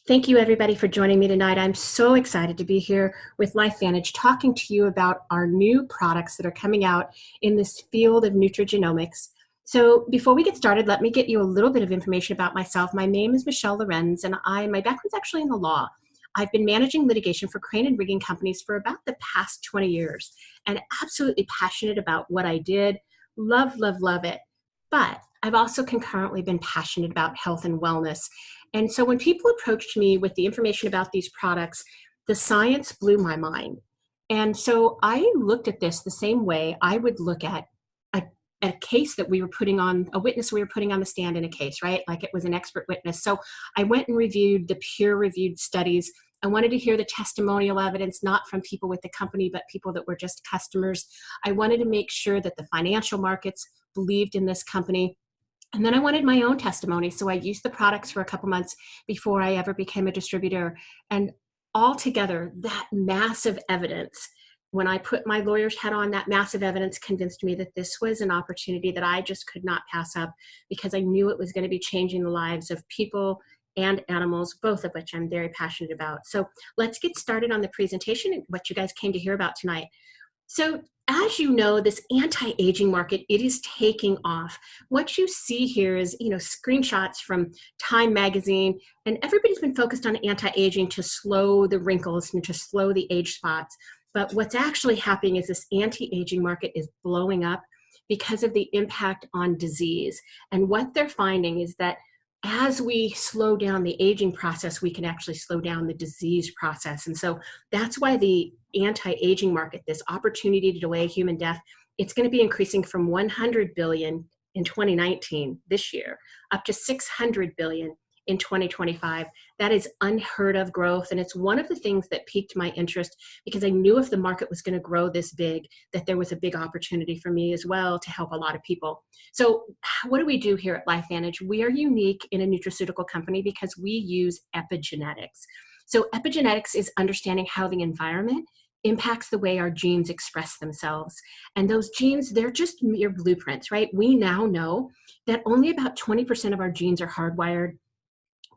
Thank you, everybody, for joining me tonight. I'm so excited to be here with LifeVantage talking to you about our new products that are coming out in this field of nutrigenomics. So before we get started, let me get you a little bit of information about myself. My name is Michelle Lorenz, and my background's actually in the law. I've been managing litigation for crane and rigging companies for about the past 20 years and absolutely passionate about what I did. Love, love, love it. But I've also concurrently been passionate about health and wellness. And so when people approached me with the information about these products, the science blew my mind. And so I looked at this the same way I would look at a case that we were putting on, a witness we were putting on the stand in a case, right? Like it was an expert witness. So I went and reviewed the peer-reviewed studies. I wanted to hear the testimonial evidence, not from people with the company, but people that were just customers. I wanted to make sure that the financial markets believed in this company. And then I wanted my own testimony. So I used the products for a couple months before I ever became a distributor. And altogether, that massive evidence, when I put my lawyer's hat on, that massive evidence convinced me that this was an opportunity that I just could not pass up because I knew it was going to be changing the lives of people and animals, both of which I'm very passionate about. So let's get started on the presentation and what you guys came to hear about tonight. So as you know, this anti-aging market, it is taking off. What you see here is, screenshots from Time magazine, and everybody's been focused on anti-aging to slow the wrinkles and to slow the age spots. But what's actually happening is this anti-aging market is blowing up because of the impact on disease. And what they're finding is that as we slow down the aging process, we can actually slow down the disease process. And so that's why the anti-aging market, this opportunity to delay human death, it's going to be increasing from 100 billion in 2019, this year, up to 600 billion in 2025. That is unheard of growth. And it's one of the things that piqued my interest because I knew if the market was going to grow this big, that there was a big opportunity for me as well to help a lot of people. So what do we do here at LifeVantage? We are unique in a nutraceutical company because we use epigenetics. So epigenetics is understanding how the environment impacts the way our genes express themselves. And those genes, they're just mere blueprints, right? We now know that only about 20% of our genes are hardwired.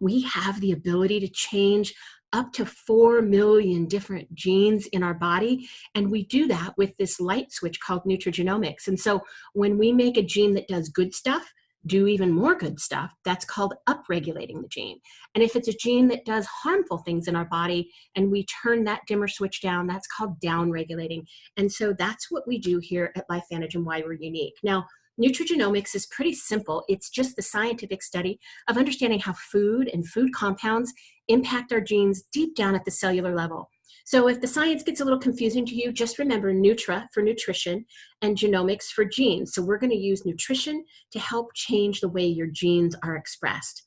We have the ability to change up to 4 million different genes in our body. And we do that with this light switch called nutrigenomics. And so when we make a gene that does good stuff, do even more good stuff, that's called upregulating the gene. And if it's a gene that does harmful things in our body and we turn that dimmer switch down, that's called downregulating. And so that's what we do here at LifeVantage and why we're unique. Now, nutrigenomics is pretty simple. It's just the scientific study of understanding how food and food compounds impact our genes deep down at the cellular level. So if the science gets a little confusing to you, just remember nutra for nutrition and genomics for genes. So we're going to use nutrition to help change the way your genes are expressed.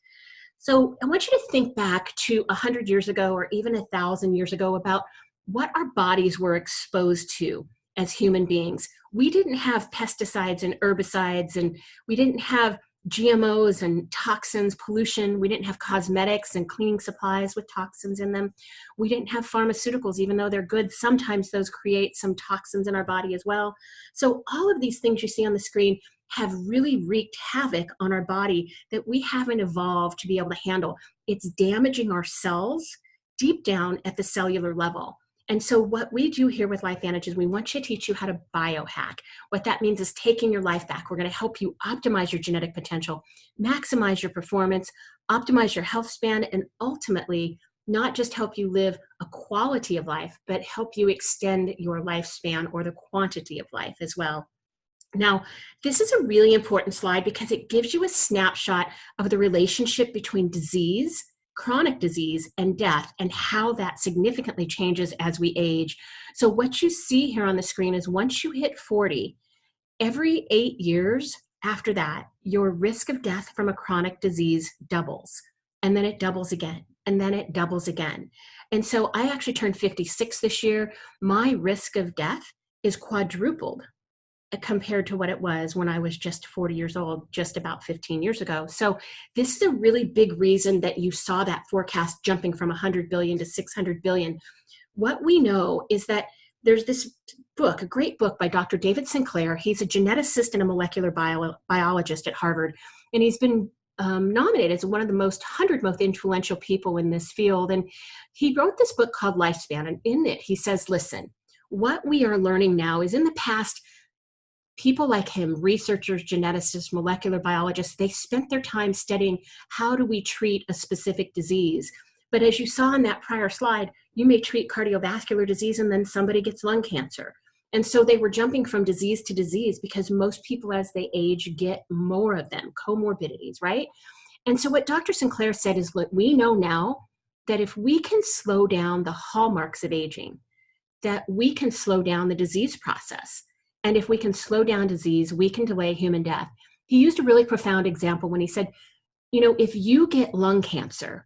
So I want you to think back to 100 years ago or even 1,000 years ago about what our bodies were exposed to as human beings. We didn't have pesticides and herbicides, and we didn't have GMOs and toxins, pollution. We didn't have cosmetics and cleaning supplies with toxins in them. We didn't have pharmaceuticals, even though they're good. Sometimes those create some toxins in our body as well. So all of these things you see on the screen have really wreaked havoc on our body that we haven't evolved to be able to handle. It's damaging our cells deep down at the cellular level. And so what we do here with LifeVantage is we want you to teach you how to biohack. What that means is taking your life back. We're going to help you optimize your genetic potential, maximize your performance, optimize your health span, and ultimately not just help you live a quality of life, but help you extend your lifespan or the quantity of life as well. Now, this is a really important slide because it gives you a snapshot of the relationship between disease, chronic disease, and death, and how that significantly changes as we age. So what you see here on the screen is once you hit 40, every 8 years after that, your risk of death from a chronic disease doubles. And then it doubles again, and then it doubles again. And so I actually turned 56 this year. My risk of death is quadrupled compared to what it was when I was just 40 years old, just about 15 years ago. So this is a really big reason that you saw that forecast jumping from 100 billion to 600 billion. What we know is that there's this book, a great book by Dr. David Sinclair. He's a geneticist and a molecular biologist at Harvard. And he's been nominated as one of the 100 most influential people in this field. And he wrote this book called Lifespan. And in it, he says, listen, what we are learning now is in the past, people like him, researchers, geneticists, molecular biologists, they spent their time studying how do we treat a specific disease. But as you saw in that prior slide, you may treat cardiovascular disease and then somebody gets lung cancer. And so they were jumping from disease to disease because most people as they age get more of them, comorbidities, right? And so what Dr. Sinclair said is, look, we know now that if we can slow down the hallmarks of aging, that we can slow down the disease process. And if we can slow down disease, we can delay human death. He used a really profound example when he said, you know, if you get lung cancer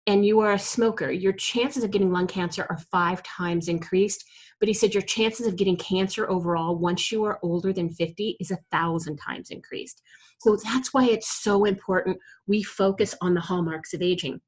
and you are a smoker, your chances of getting lung cancer are 5 times increased. But he said your chances of getting cancer overall once you are older than 50 is 1,000 times increased. So that's why it's so important we focus on the hallmarks of aging.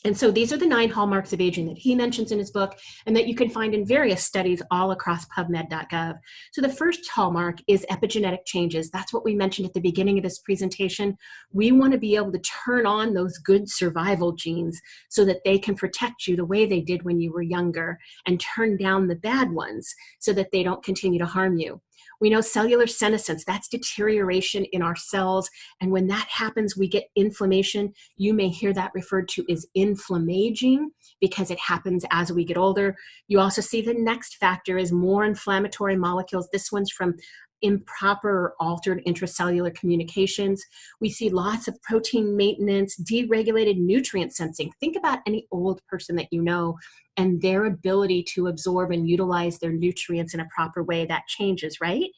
And so these are the 9 hallmarks of aging that he mentions in his book and that you can find in various studies all across PubMed.gov. So the first hallmark is epigenetic changes. That's what we mentioned at the beginning of this presentation. We want to be able to turn on those good survival genes so that they can protect you the way they did when you were younger and turn down the bad ones so that they don't continue to harm you. We know cellular senescence, that's deterioration in our cells. And when that happens, we get inflammation. You may hear that referred to as inflammaging because it happens as we get older. You also see the next factor is more inflammatory molecules. This one's from improper or altered intracellular communications. We see lots of protein maintenance, deregulated nutrient sensing. Think about any old person that you know and their ability to absorb and utilize their nutrients in a proper way. That changes, right?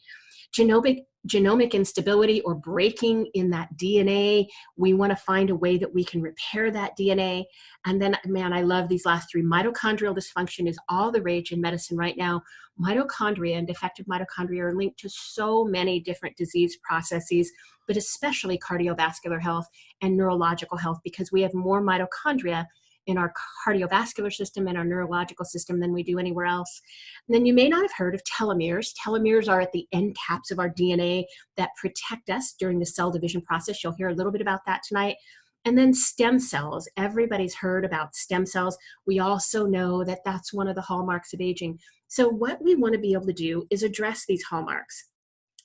Genomic instability or breaking in that DNA. We want to find a way that we can repair that DNA. And then, man, I love these last 3. Mitochondrial dysfunction is all the rage in medicine right now. Mitochondria and defective mitochondria are linked to so many different disease processes, but especially cardiovascular health and neurological health, because we have more mitochondria in our cardiovascular system and our neurological system than we do anywhere else. And then you may not have heard of telomeres. Telomeres are at the end caps of our DNA that protect us during the cell division process. You'll hear a little bit about that tonight. And then stem cells. Everybody's heard about stem cells. We also know that that's one of the hallmarks of aging. So what we want to be able to do is address these hallmarks.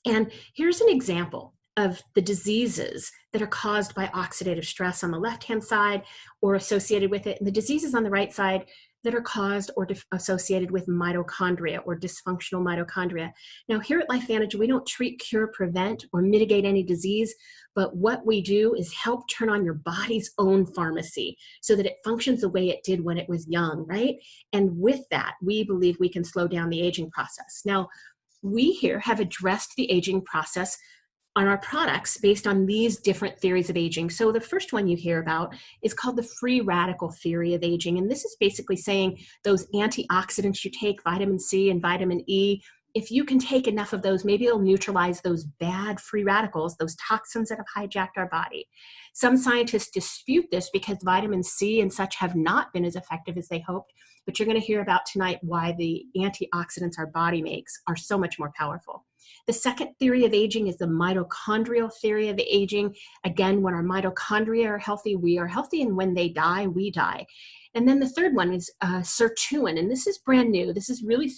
And here's an example of the diseases that are caused by oxidative stress on the left-hand side or associated with it, and the diseases on the right side that are caused or associated with mitochondria or dysfunctional mitochondria. Now, here at LifeVantage, we don't treat, cure, prevent, or mitigate any disease, but what we do is help turn on your body's own pharmacy so that it functions the way it did when it was young, right? And with that, we believe we can slow down the aging process. Now, we here have addressed the aging process on our products based on these different theories of aging. So the first one you hear about is called the free radical theory of aging. And this is basically saying those antioxidants you take, vitamin C and vitamin E, if you can take enough of those, maybe it'll neutralize those bad free radicals, those toxins that have hijacked our body. Some scientists dispute this because vitamin C and such have not been as effective as they hoped, but you're going to hear about tonight why the antioxidants our body makes are so much more powerful. The second theory of aging is the mitochondrial theory of aging. Again, when our mitochondria are healthy, we are healthy, and when they die, we die. And then the third one is sirtuin, and this is brand new. This is really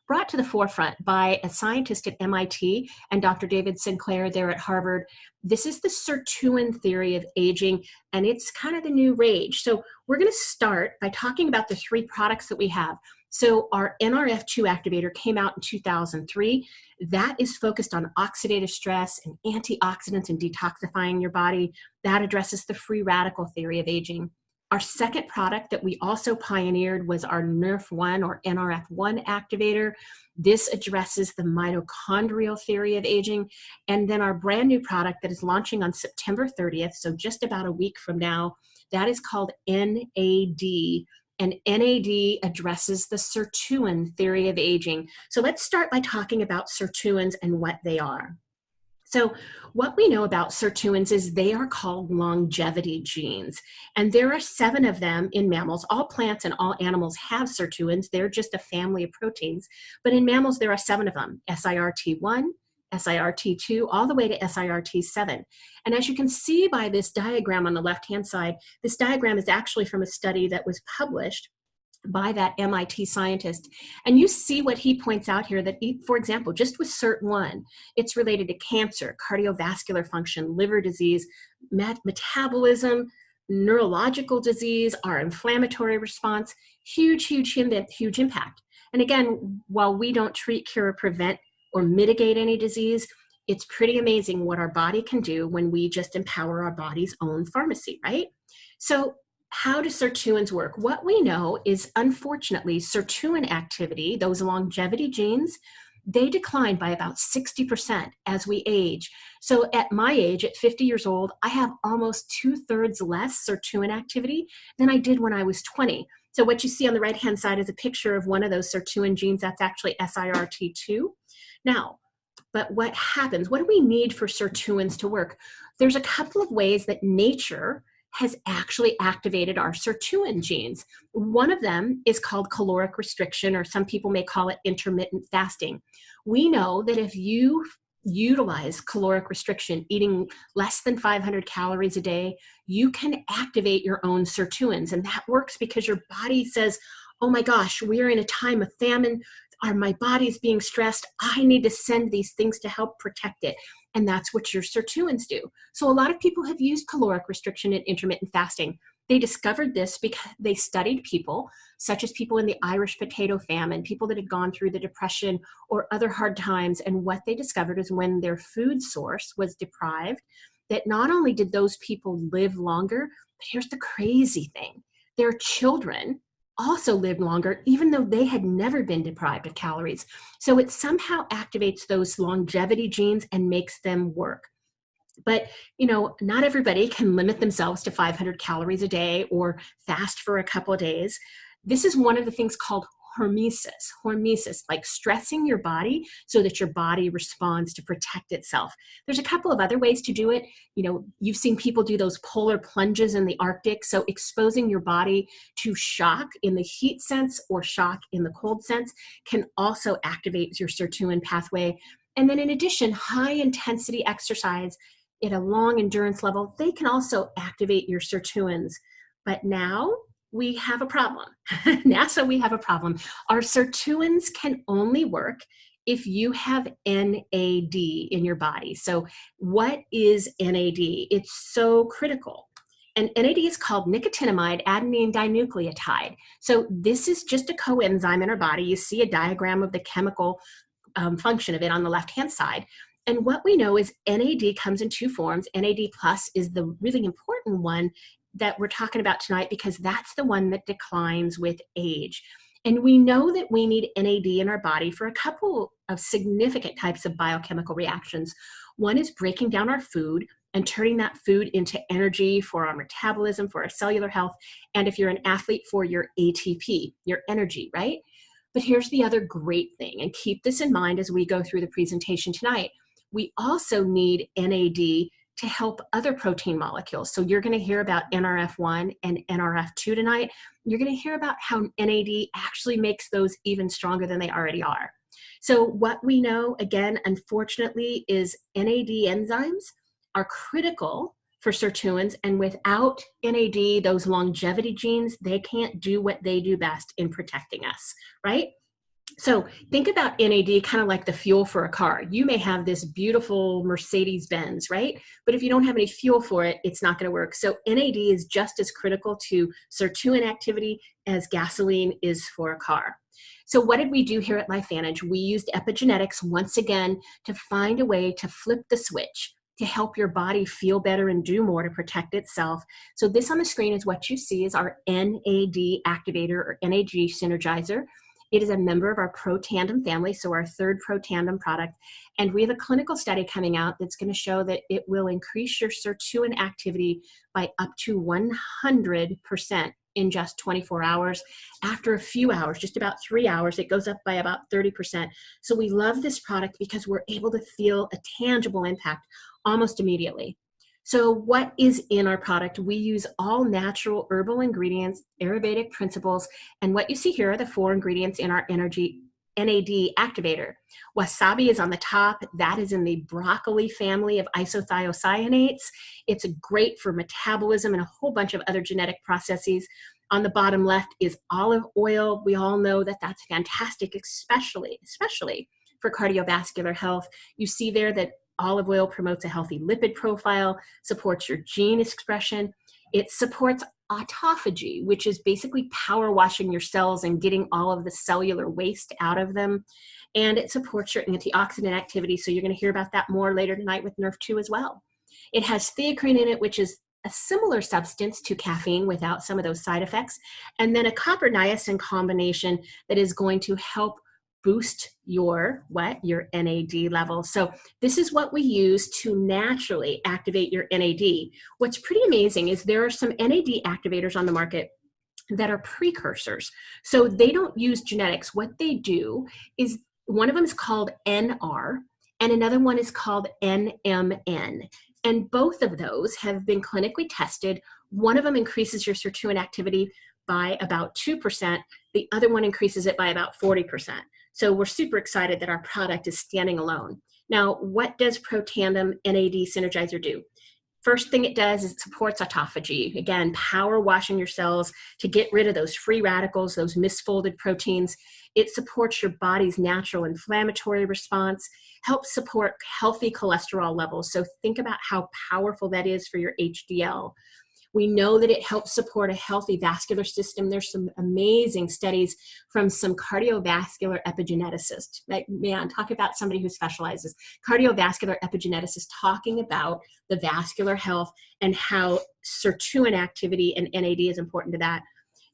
brought to the forefront by a scientist at MIT and Dr. David Sinclair there at Harvard. This is the sirtuin theory of aging, and it's kind of the new rage. So we're going to start by talking about the 3 products that we have. So our Nrf2 activator came out in 2003. That is focused on oxidative stress and antioxidants and detoxifying your body. That addresses the free radical theory of aging. Our second product that we also pioneered was our Nrf1 or Nrf1 activator. This addresses the mitochondrial theory of aging. And then our brand new product that is launching on September 30th, so just about a week from now, that is called NAD. And NAD addresses the sirtuin theory of aging. So let's start by talking about sirtuins and what they are. So what we know about sirtuins is they are called longevity genes. And there are 7 of them in mammals. All plants and all animals have sirtuins. They're just a family of proteins. But in mammals, there are 7 of them: SIRT1, SIRT2, all the way to SIRT7. And as you can see by this diagram on the left-hand side, this diagram is actually from a study that was published by that MIT scientist. And you see what he points out here that, for example, just with SIRT1, it's related to cancer, cardiovascular function, liver disease, metabolism, neurological disease, our inflammatory response, huge impact. And again, while we don't treat, cure, prevent, or mitigate any disease, it's pretty amazing what our body can do when we just empower our body's own pharmacy, right? So how do sirtuins work? What we know is, unfortunately, sirtuin activity, those longevity genes, they decline by about 60% as we age. So at my age, at 50 years old, I have almost 2/3 less sirtuin activity than I did when I was 20. So what you see on the right-hand side is a picture of one of those sirtuin genes. That's actually SIRT2. Now, but what happens? What do we need for sirtuins to work? There's a couple of ways that nature has actually activated our sirtuin genes. One of them is called caloric restriction, or some people may call it intermittent fasting. We know that if you utilize caloric restriction, eating less than 500 calories a day, you can activate your own sirtuins. And that works because your body says, oh my gosh, we're in a time of famine, my body's being stressed, I need to send these things to help protect it. And that's what your sirtuins do. So a lot of people have used caloric restriction and intermittent fasting. They discovered this because they studied people, such as people in the Irish potato famine, people that had gone through the Depression or other hard times. And what they discovered is when their food source was deprived, that not only did those people live longer, but here's the crazy thing, their children also lived longer, even though they had never been deprived of calories. So it somehow activates those longevity genes and makes them work. But, you know, not everybody can limit themselves to 500 calories a day or fast for a couple of days. This is one of the things called hormesis, like stressing your body so that your body responds to protect itself. There's a couple of other ways to do it. You know, you've seen people do those polar plunges in the Arctic. So exposing your body to shock in the heat sense or shock in the cold sense can also activate your sirtuin pathway. And then in addition, high intensity exercise at a long endurance level, they can also activate your sirtuins. But now we have a problem. NASA, we have a problem. Our sirtuins can only work if you have NAD in your body. So what is NAD? It's so critical. And NAD is called nicotinamide adenine dinucleotide. So this is just a coenzyme in our body. You see a diagram of the chemical function of it on the left-hand side. And what we know is NAD comes in two forms. NAD plus is the really important one that we're talking about tonight because that's the one that declines with age. And we know that we need NAD in our body for a couple of significant types of biochemical reactions. One is breaking down our food and turning that food into energy for our metabolism, for our cellular health, and if you're an athlete, for your ATP, your energy, right? But here's the other great thing, and keep this in mind as we go through the presentation tonight. We also need NAD to help other protein molecules. So you're going to hear about Nrf1 and Nrf2 tonight. You're going to hear about how NAD actually makes those even stronger than they already are. So what we know, again, unfortunately, is NAD enzymes are critical for sirtuins, and without NAD, those longevity genes, they can't do what they do best in protecting us, right? So think about NAD kind of like the fuel for a car. You may have this beautiful Mercedes-Benz, right? But if you don't have any fuel for it, it's not going to work. So NAD is just as critical to sirtuin activity as gasoline is for a car. So what did we do here at LifeVantage? We used epigenetics once again to find a way to flip the switch to help your body feel better and do more to protect itself. So this on the screen is what you see is our NAD activator or NAD synergizer. It is a member of our Protandim family, so our third Protandim product. And we have a clinical study coming out that's going to show that it will increase your sirtuin activity by up to 100% in just 24 hours. After a few hours, just about 3 hours, it goes up by about 30%. So we love this product because we're able to feel a tangible impact almost immediately. So what is in our product? We use all natural herbal ingredients, Ayurvedic principles, and what you see here are the 4 ingredients in our NAD activator. Wasabi is on the top. That is in the broccoli family of isothiocyanates. It's great for metabolism and a whole bunch of other genetic processes. On the bottom left is olive oil. We all know that that's fantastic, especially for cardiovascular health. You see there that olive oil promotes a healthy lipid profile, supports your gene expression. It supports autophagy, which is basically power washing your cells and getting all of the cellular waste out of them. And it supports your antioxidant activity. So you're going to hear about that more later tonight with Nrf2 as well. It has theacrine in it, which is a similar substance to caffeine without some of those side effects. And then a copper niacin combination that is going to help boost your NAD level. So this is what we use to naturally activate your NAD. What's pretty amazing is there are some NAD activators on the market that are precursors. So they don't use genetics. What they do is one of them is called NR and another one is called NMN. And both of those have been clinically tested. One of them increases your sirtuin activity by about 2%. The other one increases it by about 40%. So we're super excited that our product is standing alone. Now, what does Protandim NAD Synergizer do? First thing it does is it supports autophagy. Again, power washing your cells to get rid of those free radicals, those misfolded proteins. It supports your body's natural inflammatory response, helps support healthy cholesterol levels. So think about how powerful that is for your HDL. We know that it helps support a healthy vascular system. There's some amazing studies from some cardiovascular epigeneticists. Like, man, talk about somebody who specializes. Cardiovascular epigeneticists talking about the vascular health and how sirtuin activity and NAD is important to that.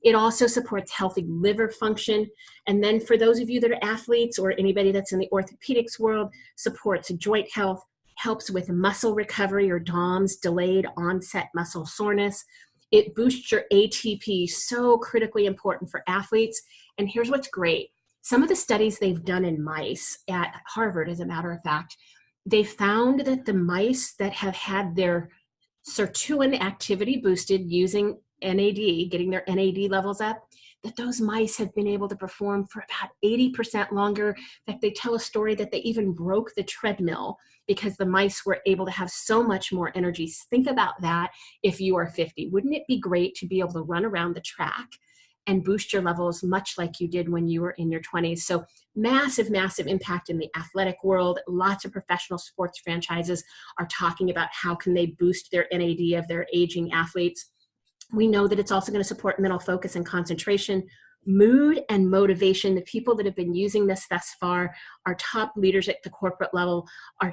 It also supports healthy liver function. And then for those of you that are athletes or anybody that's in the orthopedics world, supports joint health, helps with muscle recovery or DOMS, delayed onset muscle soreness. It boosts your ATP, so critically important for athletes. And here's what's great. Some of the studies they've done in mice at Harvard, as a matter of fact, they found that the mice that have had their sirtuin activity boosted using NAD, getting their NAD levels up, that those mice have been able to perform for about 80% longer. In fact, they tell a story that they even broke the treadmill because the mice were able to have so much more energy. Think about that if you are 50. Wouldn't it be great to be able to run around the track and boost your levels much like you did when you were in your 20s? So massive, massive impact in the athletic world. Lots of professional sports franchises are talking about how can they boost their NAD of their aging athletes. We know that it's also going to support mental focus and concentration, mood and motivation. The people that have been using this thus far, our top leaders at the corporate level, are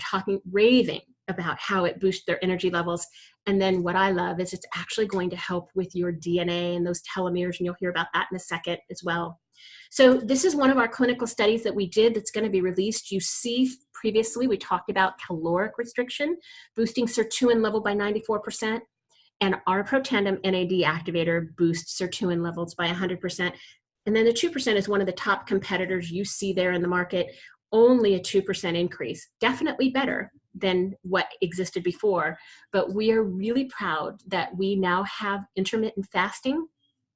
raving about how it boosts their energy levels. And then what I love is it's actually going to help with your DNA and those telomeres, and you'll hear about that in a second as well. So this is one of our clinical studies that we did that's going to be released. You see previously we talked about caloric restriction, boosting sirtuin level by 94%. And our Protandim NAD activator boosts sirtuin levels by 100%. And then the 2% is one of the top competitors you see there in the market, only a 2% increase. Definitely better than what existed before. But we are really proud that we now have intermittent fasting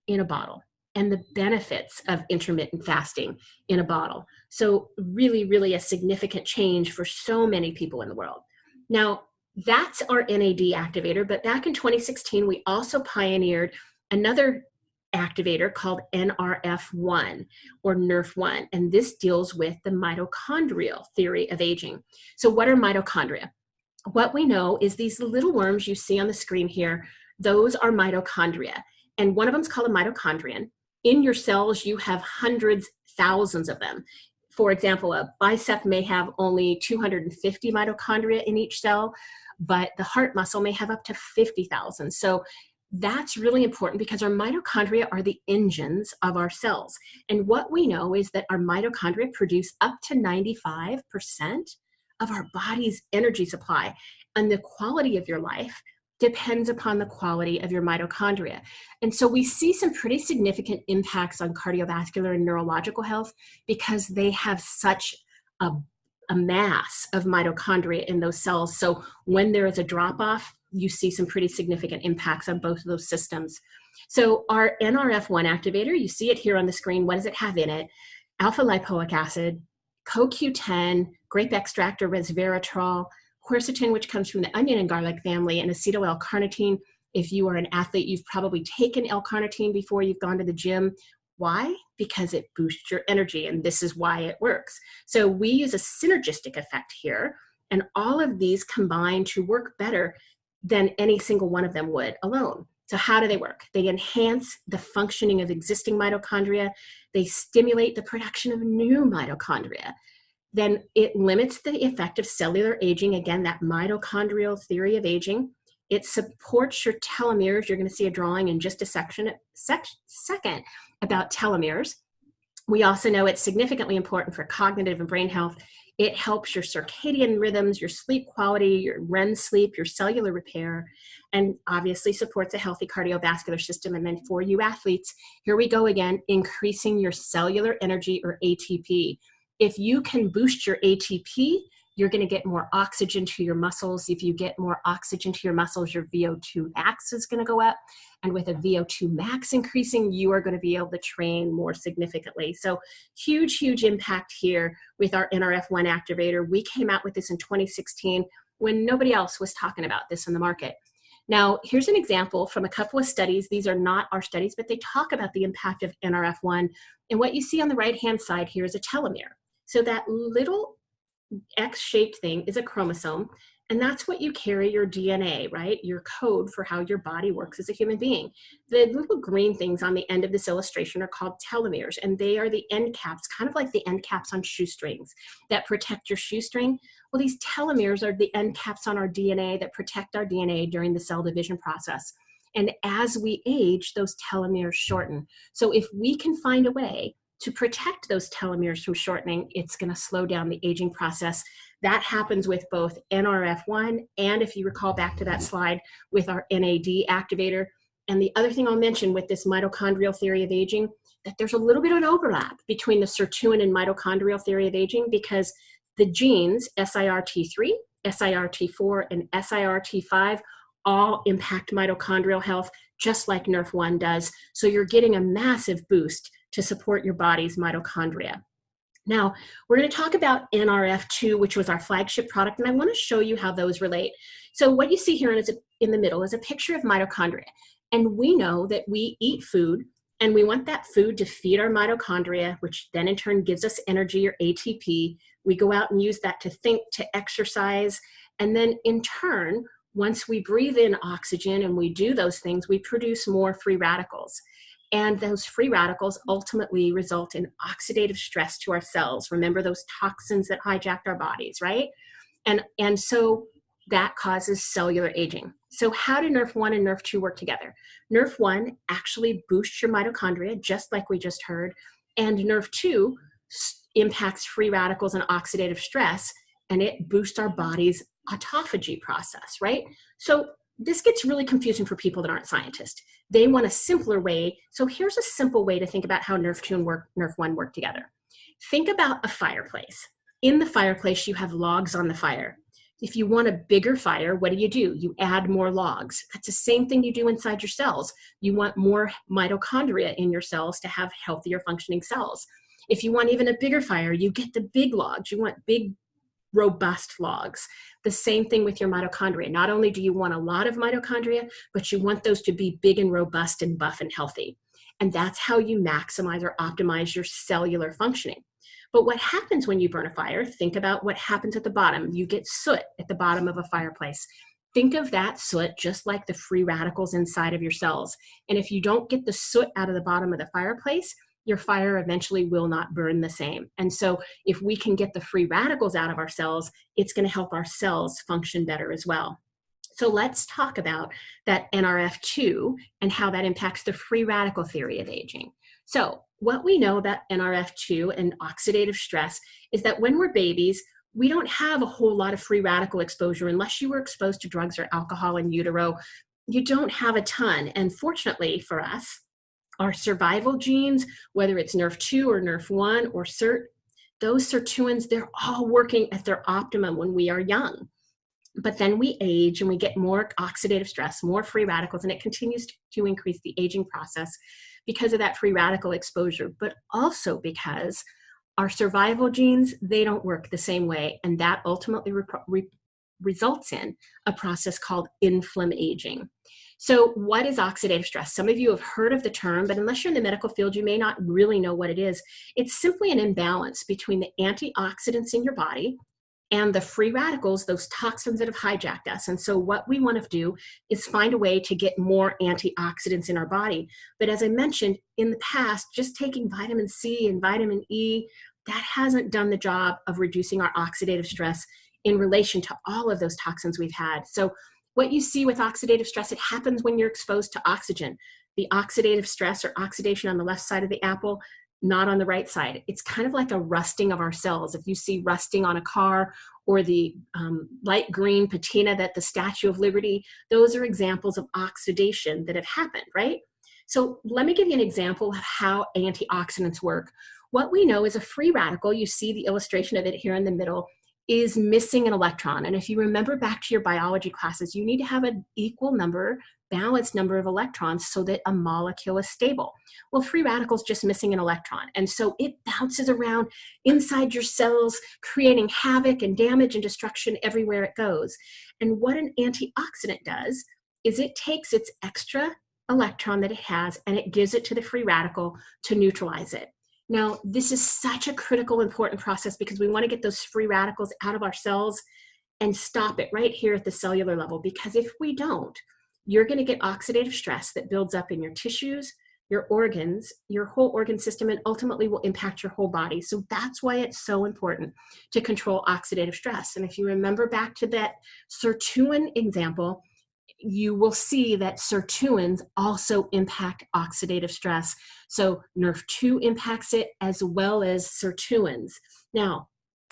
in a bottle and the benefits of intermittent fasting in a bottle. So really, really a significant change for so many people in the world. Now, that's our NAD activator, but back in 2016, we also pioneered another activator called Nrf1 or Nrf1, and this deals with the mitochondrial theory of aging. So what are mitochondria? What we know is these little worms you see on the screen here, those are mitochondria, and one of them is called a mitochondrion. In your cells, you have hundreds, thousands of them. For example, a bicep may have only 250 mitochondria in each cell, but the heart muscle may have up to 50,000. So that's really important because our mitochondria are the engines of our cells. And what we know is that our mitochondria produce up to 95% of our body's energy supply. And the quality of your life depends upon the quality of your mitochondria. And so we see some pretty significant impacts on cardiovascular and neurological health because they have such a mass of mitochondria in those cells. So when there is a drop-off, you see some pretty significant impacts on both of those systems. So our Nrf1 activator, you see it here on the screen. What does it have in it? alpha lipoic acid, CoQ10, grape extract or resveratrol, quercetin, which comes from the onion and garlic family, and acetyl L-carnitine. If you are an athlete, you've probably taken L-carnitine before you've gone to the gym. Why? Because it boosts your energy, and this is why it works. So we use a synergistic effect here, and all of these combine to work better than any single one of them would alone. So how do they work? They enhance the functioning of existing mitochondria. They stimulate the production of new mitochondria. Then it limits the effect of cellular aging. Again, that mitochondrial theory of aging. It supports your telomeres. You're going to see a drawing in just a second about telomeres. We also know it's significantly important for cognitive and brain health. It helps your circadian rhythms, your sleep quality, your REM sleep, your cellular repair, and obviously supports a healthy cardiovascular system. And then for you athletes, here we go again, increasing your cellular energy or ATP. If you can boost your ATP, you're going to get more oxygen to your muscles. If you get more oxygen to your muscles, your VO2 max is going to go up. And with a VO2 max increasing, you are going to be able to train more significantly. So huge, huge impact here with our Nrf1 activator. We came out with this in 2016 when nobody else was talking about this in the market. Now, here's an example from a couple of studies. These are not our studies, but they talk about the impact of Nrf1. And what you see on the right-hand side here is a telomere. So that little X-shaped thing is a chromosome, and that's what you carry your DNA, right? Your code for how your body works as a human being. The little green things on the end of this illustration are called telomeres, and they are the end caps, kind of like the end caps on shoestrings that protect your shoestring. Well, these telomeres are the end caps on our DNA that protect our DNA during the cell division process. And as we age, those telomeres shorten. So if we can find a way to protect those telomeres from shortening, it's going to slow down the aging process. That happens with both Nrf1 and, if you recall back to that slide, with our NAD activator. And the other thing I'll mention with this mitochondrial theory of aging, that there's a little bit of an overlap between the sirtuin and mitochondrial theory of aging, because the genes SIRT3, SIRT4, and SIRT5 all impact mitochondrial health, just like Nrf1 does. So you're getting a massive boost to support your body's mitochondria. Now, we're going to talk about Nrf2, which was our flagship product, and I want to show you how those relate. So what you see here in the middle is a picture of mitochondria. And we know that we eat food, and we want that food to feed our mitochondria, which then in turn gives us energy or ATP. We go out and use that to think, to exercise, and then in turn, once we breathe in oxygen and we do those things, we produce more free radicals. And those free radicals ultimately result in oxidative stress to our cells. Remember those toxins that hijacked our bodies, right? And so that causes cellular aging. So how do Nrf1 and Nrf2 work together? Nrf1 actually boosts your mitochondria, just like we just heard, and Nrf2 impacts free radicals and oxidative stress, and it boosts our body's autophagy process, right? So this gets really confusing for people that aren't scientists. They want a simpler way. So here's a simple way to think about how Nrf2 and Nrf1 work together. Think about a fireplace. In the fireplace, you have logs on the fire. If you want a bigger fire, what do? You add more logs. That's the same thing you do inside your cells. You want more mitochondria in your cells to have healthier functioning cells. If you want even a bigger fire, you get the big logs. You want big, robust logs. The same thing with your mitochondria. Not only do you want a lot of mitochondria, but you want those to be big and robust and buff and healthy. And that's how you maximize or optimize your cellular functioning. But what happens when you burn a fire? Think about what happens at the bottom. You get soot at the bottom of a fireplace. Think of that soot just like the free radicals inside of your cells. And if you don't get the soot out of the bottom of the fireplace, your fire eventually will not burn the same. And so if we can get the free radicals out of our cells, it's going to help our cells function better as well. So let's talk about that Nrf2 and how that impacts the free radical theory of aging. So what we know about Nrf2 and oxidative stress is that when we're babies, we don't have a whole lot of free radical exposure unless you were exposed to drugs or alcohol in utero. You don't have a ton. And fortunately for us, our survival genes, whether it's Nrf2 or Nrf1 or SIRT, those sirtuins, they're all working at their optimum when we are young. But then we age and we get more oxidative stress, more free radicals, and it continues to increase the aging process because of that free radical exposure, but also because our survival genes, they don't work the same way. And that ultimately results in a process called inflammaging. So what is oxidative stress? Some of you have heard of the term, but unless you're in the medical field, you may not really know what it is. It's simply an imbalance between the antioxidants in your body and the free radicals, those toxins that have hijacked us. And so what we want to do is find a way to get more antioxidants in our body. But as I mentioned in the past, just taking vitamin C and vitamin E, that hasn't done the job of reducing our oxidative stress in relation to all of those toxins we've had. So what you see with oxidative stress, it happens when you're exposed to oxygen. The oxidative stress or oxidation on the left side of the apple, not on the right side. It's kind of like a rusting of our cells. If you see rusting on a car or the light green patina that the Statue of Liberty, those are examples of oxidation that have happened, right? So let me give you an example of how antioxidants work. What we know is a free radical, you see the illustration of it here in the middle, is missing an electron. And if you remember back to your biology classes, you need to have an equal number, balanced number of electrons so that a molecule is stable. Well, free radical's just missing an electron. And so it bounces around inside your cells, creating havoc and damage and destruction everywhere it goes. And what an antioxidant does is it takes its extra electron that it has and it gives it to the free radical to neutralize it. Now, this is such a critical, important process because we want to get those free radicals out of our cells and stop it right here at the cellular level. Because if we don't, you're going to get oxidative stress that builds up in your tissues, your organs, your whole organ system, and ultimately will impact your whole body. So that's why it's so important to control oxidative stress. And if you remember back to that sirtuin example, you will see that sirtuins also impact oxidative stress. So Nrf2 impacts it as well as sirtuins. Now,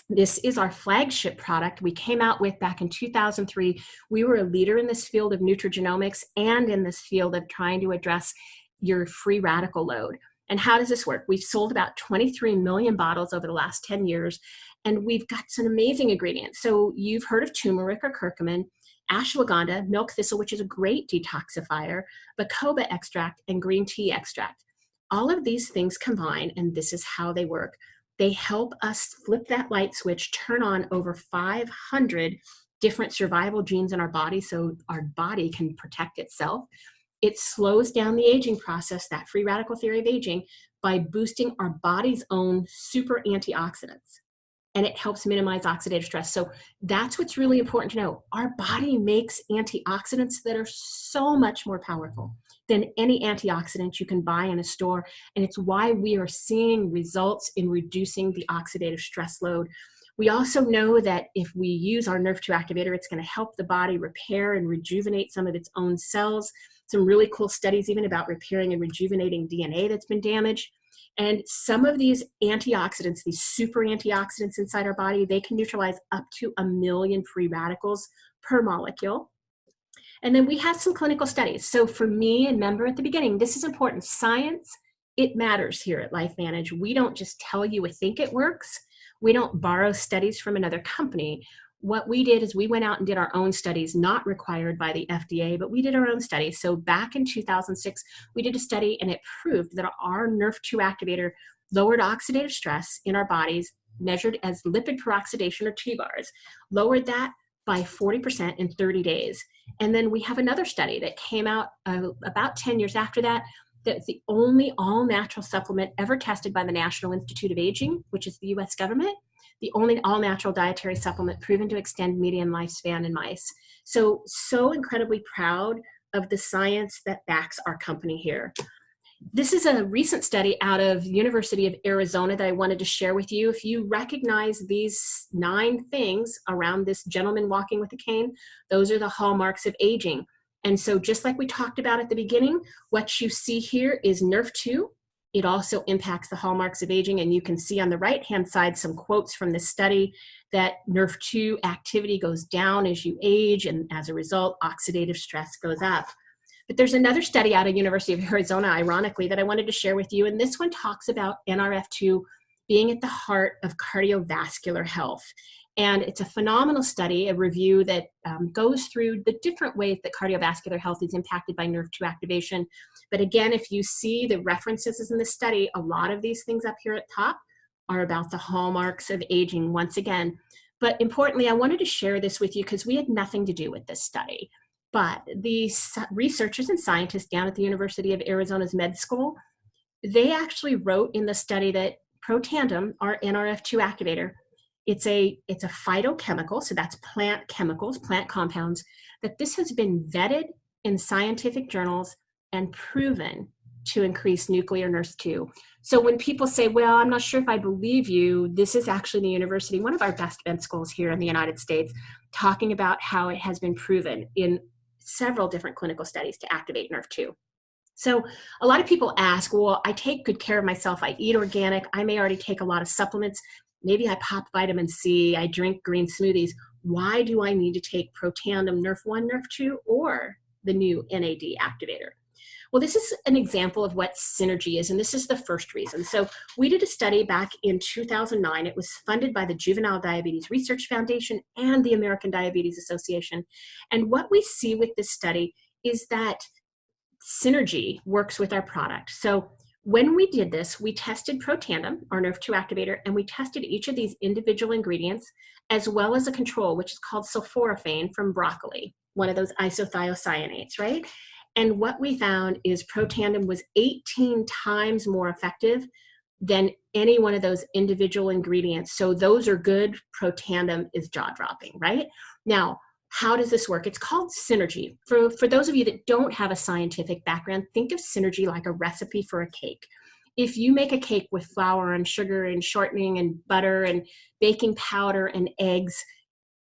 this is our flagship product we came out with back in 2003. We were a leader in this field of nutrigenomics and in this field of trying to address your free radical load. And how does this work? We've sold about 23 million bottles over the last 10 years, and we've got some amazing ingredients. So you've heard of turmeric or curcumin, ashwagandha, milk thistle, which is a great detoxifier, bacoba extract, and green tea extract. All of these things combine, and this is how they work. They help us flip that light switch, turn on over 500 different survival genes in our body so our body can protect itself. It slows down the aging process, that free radical theory of aging, by boosting our body's own super antioxidants. And it helps minimize oxidative stress. So that's what's really important to know. Our body makes antioxidants that are so much more powerful than any antioxidant you can buy in a store. And it's why we are seeing results in reducing the oxidative stress load. We also know that if we use our Nrf2 activator, it's going to help the body repair and rejuvenate some of its own cells. Some really cool studies even about repairing and rejuvenating DNA that's been damaged. And some of these antioxidants, these super antioxidants inside our body, they can neutralize up to 1 million free radicals per molecule. And then we have some clinical studies. So for me, and remember at the beginning, this is important. Science, it matters here at LifeVantage. We don't just tell you we think it works. We don't borrow studies from another company. What we did is we went out and did our own studies, not required by the FDA, but we did our own studies. So back in 2006, we did a study and it proved that our Nrf2 activator lowered oxidative stress in our bodies, measured as lipid peroxidation or TBARS, lowered that by 40% in 30 days. And then we have another study that came out about 10 years after that, that's the only all-natural supplement ever tested by the National Institute of Aging, which is the US government, the only all-natural dietary supplement proven to extend median lifespan in mice. So incredibly proud of the science that backs our company here. This is a recent study out of University of Arizona that I wanted to share with you. If you recognize these 9 things around this gentleman walking with a cane, those are the hallmarks of aging. And so just like we talked about at the beginning, what you see here is Nrf2. It also impacts the hallmarks of aging. And you can see on the right-hand side some quotes from this study that Nrf2 activity goes down as you age, and as a result, oxidative stress goes up. But there's another study out of University of Arizona, ironically, that I wanted to share with you. And this one talks about Nrf2 being at the heart of cardiovascular health. And it's a phenomenal study, a review that goes through the different ways that cardiovascular health is impacted by Nrf2 activation. But again, if you see the references in the study, a lot of these things up here at top are about the hallmarks of aging once again. But importantly, I wanted to share this with you because we had nothing to do with this study. But the researchers and scientists down at the University of Arizona's med school, they actually wrote in the study that Protandim, our Nrf2 activator, it's a phytochemical, so that's plant chemicals, plant compounds, that this has been vetted in scientific journals and proven to increase nuclear Nrf2. So when people say, well, I'm not sure if I believe you, this is actually the university, one of our best med schools here in the United States, talking about how it has been proven in several different clinical studies to activate Nrf2. So a lot of people ask, well, I take good care of myself. I eat organic. I may already take a lot of supplements. Maybe I pop vitamin C. I drink green smoothies. Why do I need to take Protandim, Nrf1, Nrf2, or the new NAD activator? Well, this is an example of what synergy is, and this is the first reason. So we did a study back in 2009. It was funded by the Juvenile Diabetes Research Foundation and the American Diabetes Association. And what we see with this study is that synergy works with our product. So when we did this, we tested Protandim, our Nrf2 activator, and we tested each of these individual ingredients as well as a control, which is called sulforaphane from broccoli, one of those isothiocyanates, right? And what we found is Protandim was 18 times more effective than any one of those individual ingredients. So those are good. Protandim is jaw-dropping, right? Now, how does this work? It's called synergy. For those of you that don't have a scientific background, think of synergy like a recipe for a cake. If you make a cake with flour and sugar and shortening and butter and baking powder and eggs,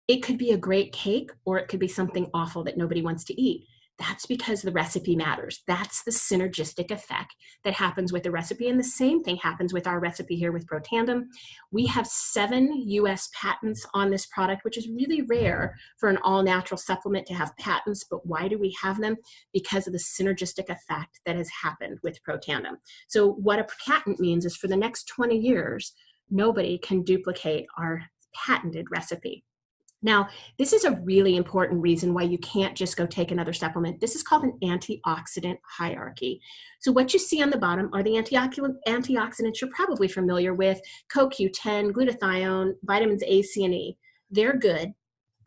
it could be a great cake or it could be something awful that nobody wants to eat. That's because the recipe matters. That's the synergistic effect that happens with the recipe. And the same thing happens with our recipe here with Protandim. We have 7 US patents on this product, which is really rare for an all-natural supplement to have patents. But why do we have them? Because of the synergistic effect that has happened with Protandim. So what a patent means is for the next 20 years, nobody can duplicate our patented recipe. Now, this is a really important reason why you can't just go take another supplement. This is called an antioxidant hierarchy. So what you see on the bottom are the antioxidants you're probably familiar with: CoQ10, glutathione, vitamins A, C, and E. They're good,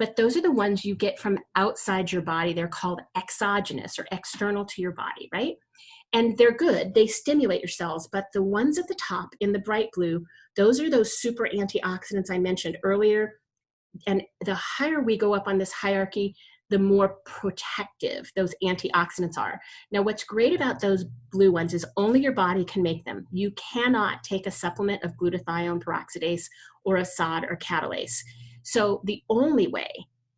but those are the ones you get from outside your body. They're called exogenous or external to your body, right? And they're good. They stimulate your cells, but the ones at the top in the bright blue, those are those super antioxidants I mentioned earlier. And the higher we go up on this hierarchy, the more protective those antioxidants are. Now, what's great about those blue ones is only your body can make them. You cannot take a supplement of glutathione peroxidase or a SOD or catalase. So the only way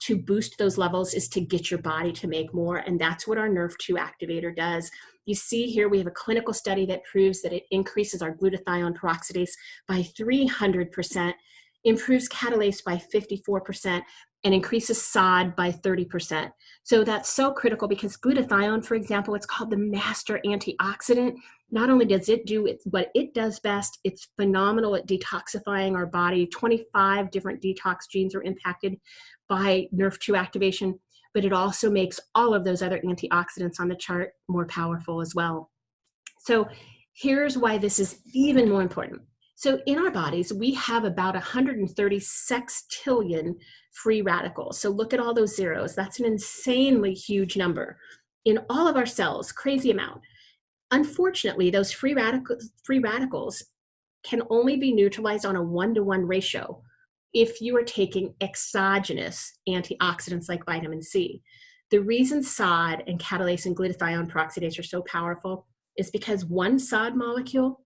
to boost those levels is to get your body to make more, and that's what our Nrf2 activator does. You see here we have a clinical study that proves that it increases our glutathione peroxidase by 300%, improves catalase by 54%, and increases SOD by 30%. So that's so critical because glutathione, for example, it's called the master antioxidant. Not only does it do what it does best, it's phenomenal at detoxifying our body. 25 different detox genes are impacted by Nrf2 activation, but it also makes all of those other antioxidants on the chart more powerful as well. So here's why this is even more important. So in our bodies, we have about 130 sextillion free radicals. So look at all those zeros. That's an insanely huge number in all of our cells, crazy amount. Unfortunately, those free radicals can only be neutralized on a 1-to-1 ratio if you are taking exogenous antioxidants like vitamin C. The reason SOD and catalase and glutathione peroxidase are so powerful is because one SOD molecule,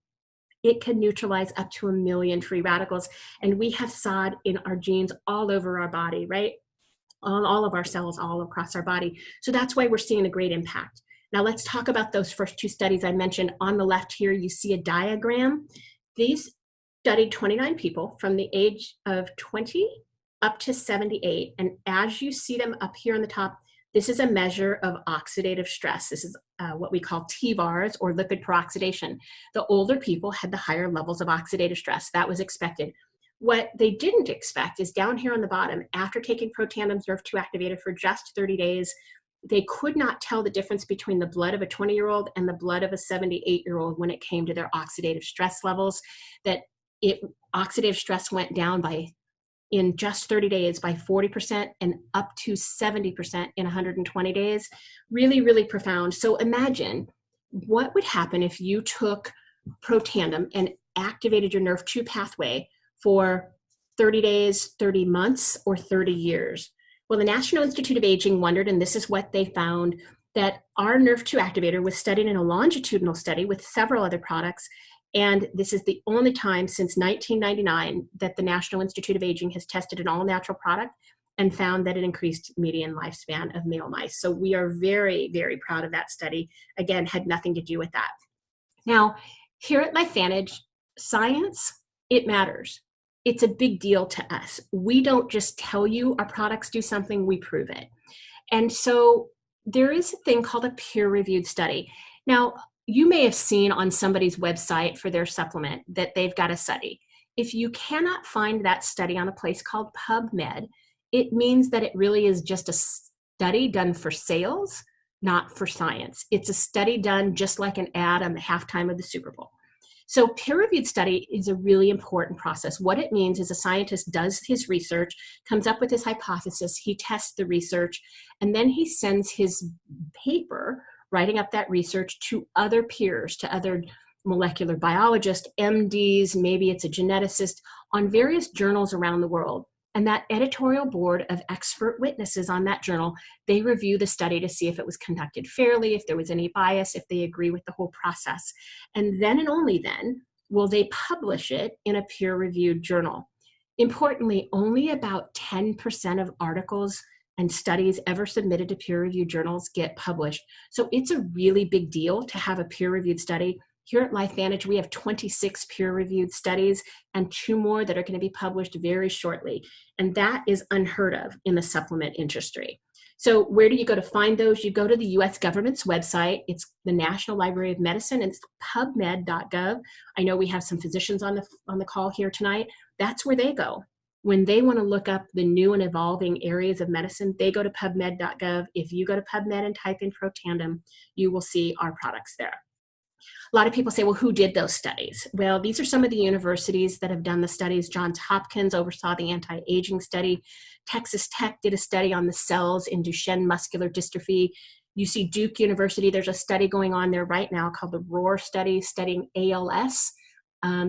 it can neutralize up to 1 million free radicals. And we have SOD in our genes all over our body, right? On all of our cells, all across our body. So that's why we're seeing a great impact. Now let's talk about those first 2 studies I mentioned. On the left here, you see a diagram. These studied 29 people from the age of 20 up to 78. And as you see them up here on the top, this is a measure of oxidative stress. This is what we call TVARS, or lipid peroxidation. The older people had the higher levels of oxidative stress. That was expected. What they didn't expect is down here on the bottom, after taking Protandim's Nrf2 activator for just 30 days, they could not tell the difference between the blood of a 20-year-old and the blood of a 78-year-old when it came to their oxidative stress levels. That Oxidative stress went down in just 30 days by 40% and up to 70% in 120 days. Really, really profound. So imagine what would happen if you took Protandim and activated your Nrf2 pathway for 30 days, 30 months, or 30 years. Well, the National Institute of Aging wondered, and this is what they found, that our Nrf2 activator was studied in a longitudinal study with several other products. And this is the only time since 1999 that the National Institute of Aging has tested an all-natural product and found that it increased median lifespan of male mice. So we are very, very proud of that study. Again, had nothing to do with that. Now, here at LifeVantage, science, it matters. It's a big deal to us. We don't just tell you our products do something, we prove it. And so there is a thing called a peer-reviewed study. Now, you may have seen on somebody's website for their supplement that they've got a study. If you cannot find that study on a place called PubMed, it means that it really is just a study done for sales, not for science. It's a study done just like an ad on the halftime of the Super Bowl. So peer-reviewed study is a really important process. What it means is a scientist does his research, comes up with his hypothesis, he tests the research, and then he sends his paper, writing up that research, to other peers, to other molecular biologists, MDs, maybe it's a geneticist, on various journals around the world. And that editorial board of expert witnesses on that journal, they review the study to see if it was conducted fairly, if there was any bias, if they agree with the whole process. And then and only then will they publish it in a peer-reviewed journal. Importantly, only about 10% of articles and studies ever submitted to peer-reviewed journals get published. So it's a really big deal to have a peer-reviewed study. Here at LifeVantage, we have 26 peer-reviewed studies and 2 more that are going to be published very shortly. And that is unheard of in the supplement industry. So where do you go to find those? You go to the US government's website. It's the National Library of Medicine, and it's pubmed.gov. I know we have some physicians on the call here tonight. That's where they go. When they want to look up the new and evolving areas of medicine, they go to pubmed.gov. If you go to PubMed and type in Protandim, you will see our products there. A lot of people say, well, who did those studies? Well, these are some of the universities that have done the studies. Johns Hopkins oversaw the anti-aging study. Texas Tech did a study on the cells in Duchenne muscular dystrophy. You see Duke University, there's a study going on there right now called the ROAR study, studying ALS.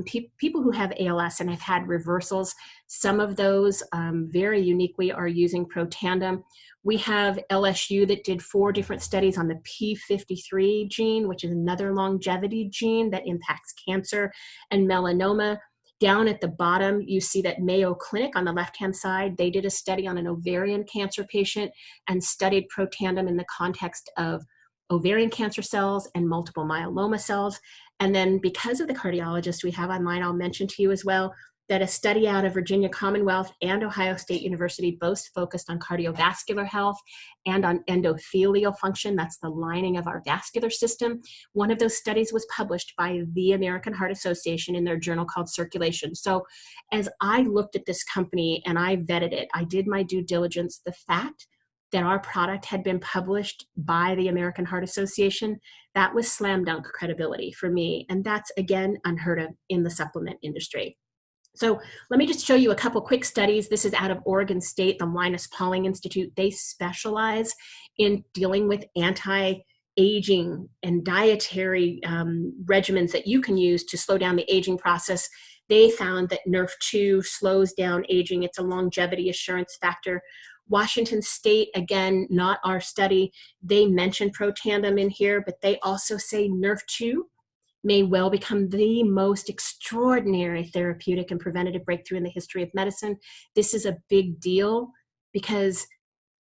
People who have ALS and have had reversals, some of those very uniquely are using Protandim. We have LSU that did 4 different studies on the P53 gene, which is another longevity gene that impacts cancer and melanoma. Down at the bottom, you see that Mayo Clinic on the left-hand side, they did a study on an ovarian cancer patient and studied Protandim in the context of ovarian cancer cells and multiple myeloma cells. And then because of the cardiologist we have online, I'll mention to you as well that a study out of Virginia Commonwealth and Ohio State University both focused on cardiovascular health and on endothelial function. That's the lining of our vascular system. One of those studies was published by the American Heart Association in their journal called Circulation. So as I looked at this company and I vetted it, I did my due diligence. The fact that our product had been published by the American Heart Association, that was slam dunk credibility for me. And that's, again, unheard of in the supplement industry. So let me just show you a couple quick studies. This is out of Oregon State, the Linus Pauling Institute. They specialize in dealing with anti-aging and dietary regimens that you can use to slow down the aging process. They found that Nrf2 slows down aging. It's a longevity assurance factor. Washington State, again, not our study, they mention Protandim in here, but they also say Nrf2 may well become the most extraordinary therapeutic and preventative breakthrough in the history of medicine. This is a big deal because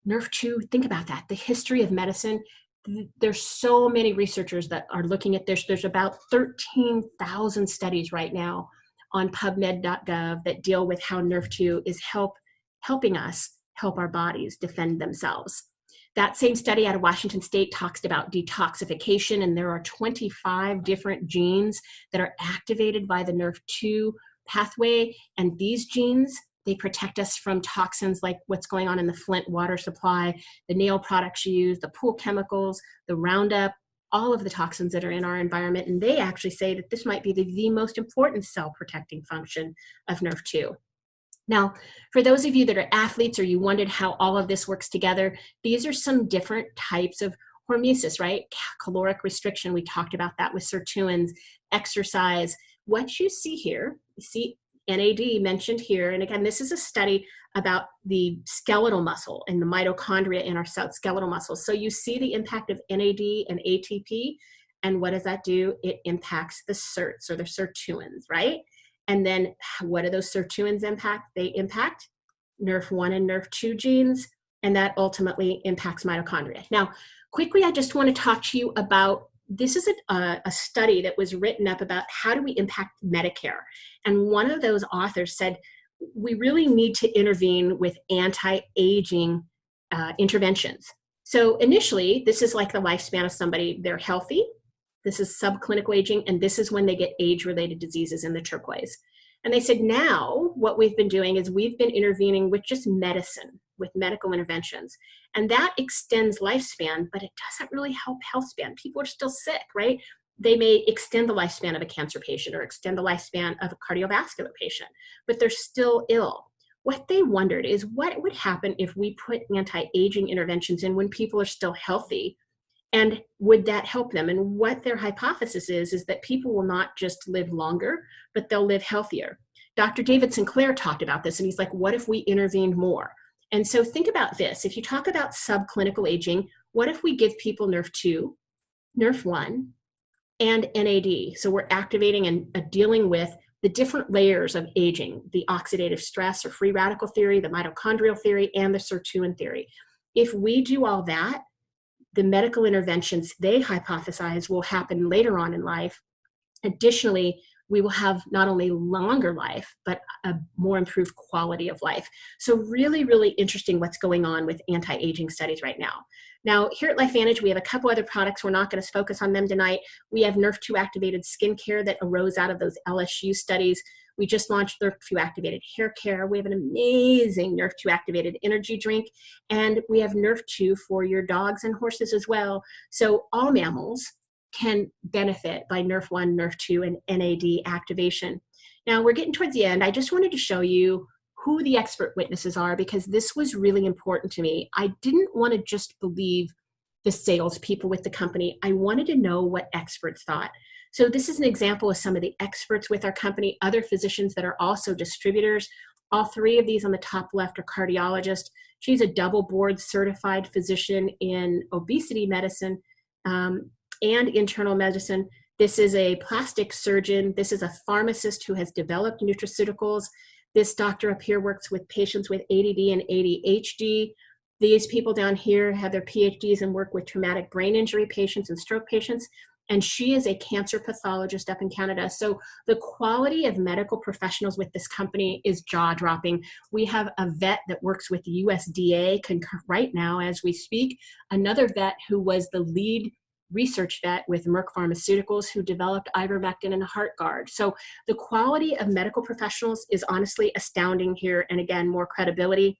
Nrf2, think about that, the history of medicine, there's so many researchers that are looking at this. There's about 13,000 studies right now on pubmed.gov that deal with how Nrf2 is helping us help our bodies defend themselves. That same study out of Washington State talks about detoxification, and there are 25 different genes that are activated by the Nrf2 pathway, and these genes, they protect us from toxins like what's going on in the Flint water supply, the nail products you use, the pool chemicals, the Roundup, all of the toxins that are in our environment. And they actually say that this might be the most important cell protecting function of Nrf2. Now, for those of you that are athletes or you wondered how all of this works together, these are some different types of hormesis, right? Caloric restriction, we talked about that with sirtuins, exercise. What you see here, you see NAD mentioned here, and again, this is a study about the skeletal muscle and the mitochondria in our skeletal muscles. So you see the impact of NAD and ATP, and what does that do? It impacts the SIRTs or the sirtuins, right? And then what do those sirtuins impact? They impact Nrf1 and Nrf2 genes, and that ultimately impacts mitochondria. Now, quickly, I just want to talk to you about, this is a study that was written up about how do we impact Medicare. And one of those authors said, we really need to intervene with anti-aging interventions. So initially, this is like the lifespan of somebody, they're healthy. This is subclinical aging, and this is when they get age-related diseases in the turquoise. And they said, now what we've been doing is we've been intervening with just medicine, with medical interventions. And that extends lifespan, but it doesn't really help health span. People are still sick, right? They may extend the lifespan of a cancer patient or extend the lifespan of a cardiovascular patient, but they're still ill. What they wondered is what would happen if we put anti-aging interventions in when people are still healthy, and would that help them? And what their hypothesis is that people will not just live longer, but they'll live healthier. Dr. David Sinclair talked about this, and he's like, what if we intervened more? And so think about this. If you talk about subclinical aging, what if we give people Nrf2, Nrf1, and NAD? So we're activating and dealing with the different layers of aging, the oxidative stress or free radical theory, the mitochondrial theory, and the sirtuin theory. If we do all that, the medical interventions they hypothesize will happen later on in life. Additionally, we will have not only longer life, but a more improved quality of life. So really, really interesting what's going on with anti-aging studies right now. Now, here at LifeVantage, we have a couple other products. We're not going to focus on them tonight. We have Nrf2 activated skincare that arose out of those LSU studies. We just launched Nrf2 activated hair care. We have an amazing Nrf2 activated energy drink, and we have Nrf2 for your dogs and horses as well. So all mammals can benefit by Nrf1, Nrf2, and NAD activation. Now we're getting towards the end. I just wanted to show you who the expert witnesses are, because this was really important to me. I didn't want to just believe the salespeople with the company. I wanted to know what experts thought. So this is an example of some of the experts with our company, other physicians that are also distributors. All three of these on the top left are cardiologists. She's a double board certified physician in obesity medicine and internal medicine. This is a plastic surgeon. This is a pharmacist who has developed nutraceuticals. This doctor up here works with patients with ADD and ADHD. These people down here have their PhDs and work with traumatic brain injury patients and stroke patients. And she is a cancer pathologist up in Canada. So the quality of medical professionals with this company is jaw-dropping. We have a vet that works with the USDA right now as we speak, another vet who was the lead research vet with Merck Pharmaceuticals who developed ivermectin and HeartGuard. So the quality of medical professionals is honestly astounding here. And again, more credibility.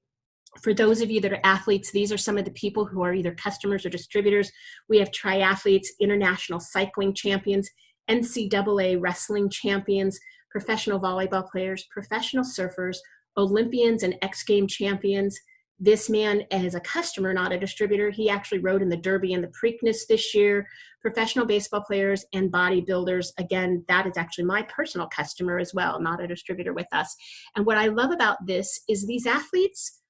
For those of you that are athletes, these are some of the people who are either customers or distributors. We have triathletes, international cycling champions, NCAA wrestling champions, professional volleyball players, professional surfers, Olympians and X Game champions. This man is a customer, not a distributor. He actually rode in the Derby and the Preakness this year. Professional baseball players and bodybuilders. Again, that is actually my personal customer as well, not a distributor with us. And what I love about this is these athletes,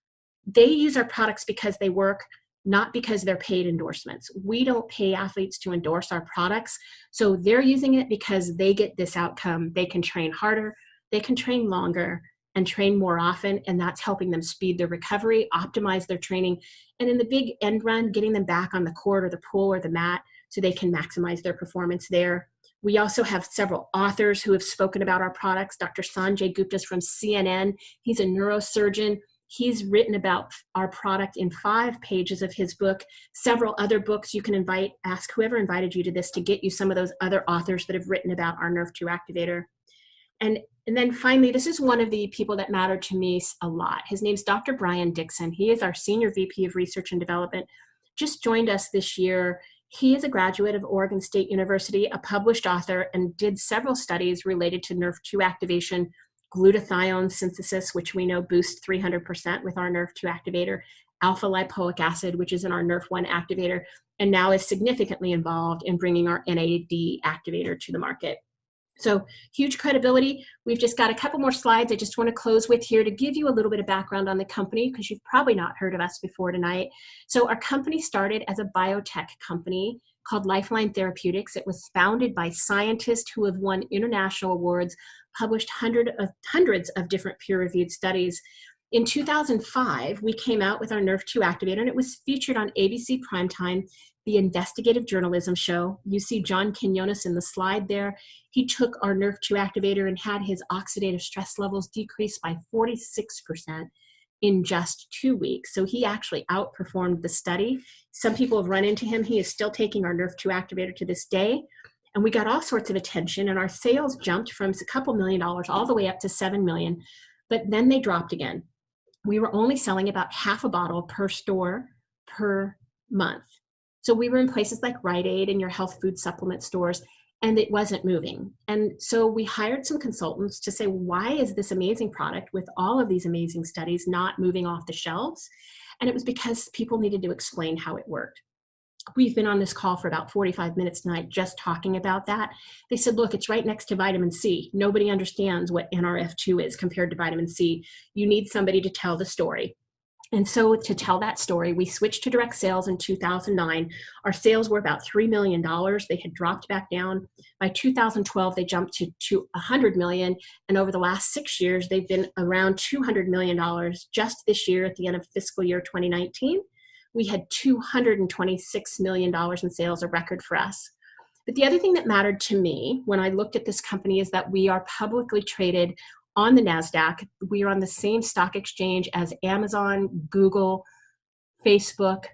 they use our products because they work, not because they're paid endorsements. We don't pay athletes to endorse our products. So they're using it because they get this outcome. They can train harder, they can train longer, and train more often, and that's helping them speed their recovery, optimize their training, and in the big end run, getting them back on the court or the pool or the mat so they can maximize their performance there. We also have several authors who have spoken about our products. Dr. Sanjay Gupta is from CNN. He's a neurosurgeon. He's written about our product in 5 pages of his book, several other books. You can ask whoever invited you to this to get you some of those other authors that have written about our Nrf2 activator. And then finally, this is one of the people that matter to me a lot. His name's Dr. Brian Dixon. He is our Senior VP of Research and Development, just joined us this year. He is a graduate of Oregon State University, a published author, and did several studies related to Nrf2 activation, glutathione synthesis, which we know boosts 300% with our Nrf2 activator, alpha lipoic acid, which is in our Nrf1 activator, and now is significantly involved in bringing our NAD activator to the market. So huge credibility. We've just got a couple more slides I just want to close with here to give you a little bit of background on the company, because you've probably not heard of us before tonight. So our company started as a biotech company called Lifeline Therapeutics. It was founded by scientists who have won international awards, published hundreds of different peer-reviewed studies. In 2005, we came out with our Nrf2 activator, and it was featured on ABC Primetime, the investigative journalism show. You see John Quinones in the slide there. He took our Nrf2 activator and had his oxidative stress levels decrease by 46% in just 2 weeks. So he actually outperformed the study. Some people have run into him. He is still taking our Nrf2 activator to this day. And we got all sorts of attention, and our sales jumped from a couple $1 million all the way up to $7 million, but then they dropped again. We were only selling about half a bottle per store per month. So we were in places like Rite Aid and your health food supplement stores, and it wasn't moving. And so we hired some consultants to say, why is this amazing product with all of these amazing studies not moving off the shelves? And it was because people needed to explain how it worked. We've been on this call for about 45 minutes tonight just talking about that. They said, look, it's right next to vitamin C. Nobody understands what Nrf2 is compared to vitamin C. You need somebody to tell the story. And so to tell that story, we switched to direct sales in 2009. Our sales were about $3 million. They had dropped back down. By 2012, they jumped to $100 million. And over the last 6 years, they've been around $200 million. Just this year, at the end of fiscal year 2019, we had $226 million in sales, a record for us. But the other thing that mattered to me when I looked at this company is that we are publicly traded on the NASDAQ. We are on the same stock exchange as Amazon, Google, Facebook,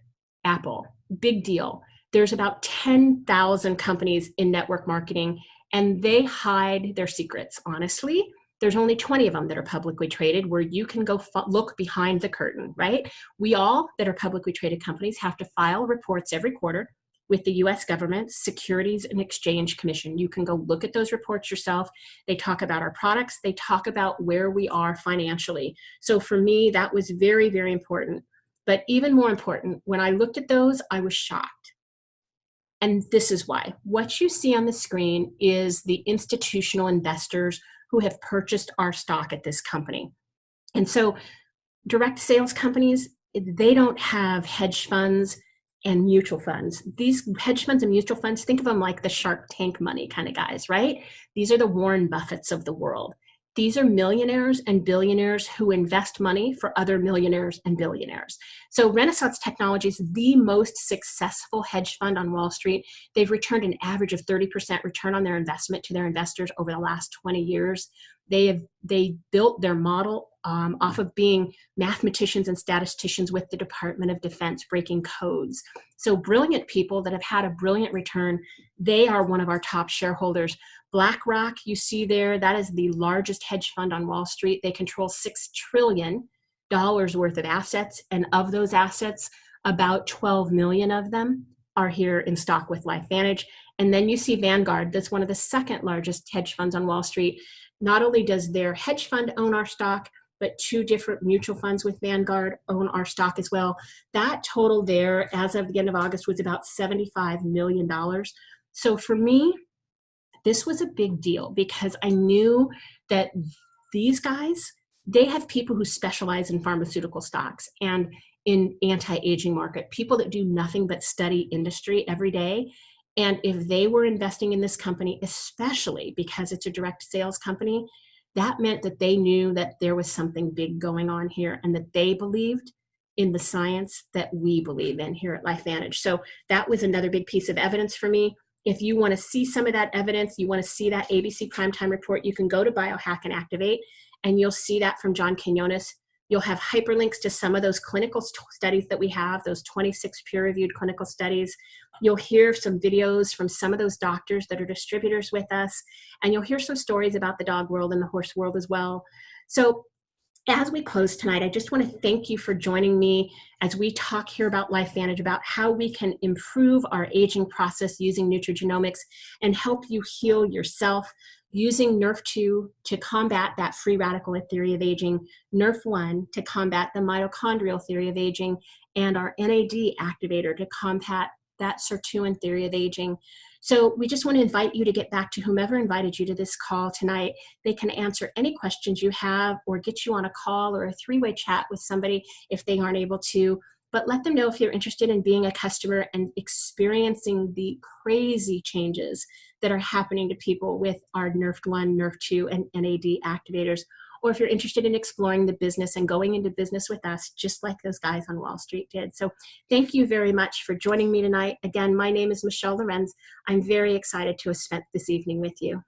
Apple. Big deal. There's about 10,000 companies in network marketing, and they hide their secrets. Honestly, there's only 20 of them that are publicly traded where you can go look behind the curtain, right? We all that are publicly traded companies have to file reports every quarter with the US government, Securities and Exchange Commission. You can go look at those reports yourself. They talk about our products. They talk about where we are financially. So for me, that was very, very important. But even more important, when I looked at those, I was shocked. And this is why. What you see on the screen is the institutional investors who have purchased our stock at this company. And so direct sales companies, they don't have hedge funds and mutual funds. These hedge funds and mutual funds, think of them like the Shark Tank money kind of guys, right? These are the Warren Buffetts of the world. These are millionaires and billionaires who invest money for other millionaires and billionaires. So Renaissance Technologies, the most successful hedge fund on Wall Street, they've returned an average of 30% return on their investment to their investors over the last 20 years. They built their model off of being mathematicians and statisticians with the Department of Defense, breaking codes. So brilliant people that have had a brilliant return. They are one of our top shareholders. BlackRock, you see there, that is the largest hedge fund on Wall Street. They control $6 trillion worth of assets. And of those assets, about 12 million of them are here in stock with LifeVantage. And then you see Vanguard, that's one of the second largest hedge funds on Wall Street. Not only does their hedge fund own our stock, but 2 different mutual funds with Vanguard own our stock as well. That total there, as of the end of August, was about $75 million. So for me, this was a big deal because I knew that these guys, they have people who specialize in pharmaceutical stocks and in anti-aging market, people that do nothing but study industry every day. And if they were investing in this company, especially because it's a direct sales company, that meant that they knew that there was something big going on here and that they believed in the science that we believe in here at LifeVantage. So that was another big piece of evidence for me. If you want to see some of that evidence, you want to see that ABC Primetime report, you can go to Biohack and Activate, and you'll see that from John Quinones. You'll have hyperlinks to some of those clinical studies that we have, those 26 peer-reviewed clinical studies. You'll hear some videos from some of those doctors that are distributors with us, and you'll hear some stories about the dog world and the horse world as well. So As we close tonight, I just want to thank you for joining me as we talk here about LifeVantage, about how we can improve our aging process using nutrigenomics and help you heal yourself using Nrf2 to combat that free radical theory of aging, Nrf1 to combat the mitochondrial theory of aging, and our NAD activator to combat that sirtuin theory of aging. So we just want to invite you to get back to whomever invited you to this call tonight. They can answer any questions you have or get you on a call or a three-way chat with somebody if they aren't able to. But let them know if you're interested in being a customer and experiencing the crazy changes that are happening to people with our Nrf1, Nrf2, and NAD activators. Or if you're interested in exploring the business and going into business with us, just like those guys on Wall Street did. So thank you very much for joining me tonight. Again, my name is Michelle Lorenz. I'm very excited to have spent this evening with you.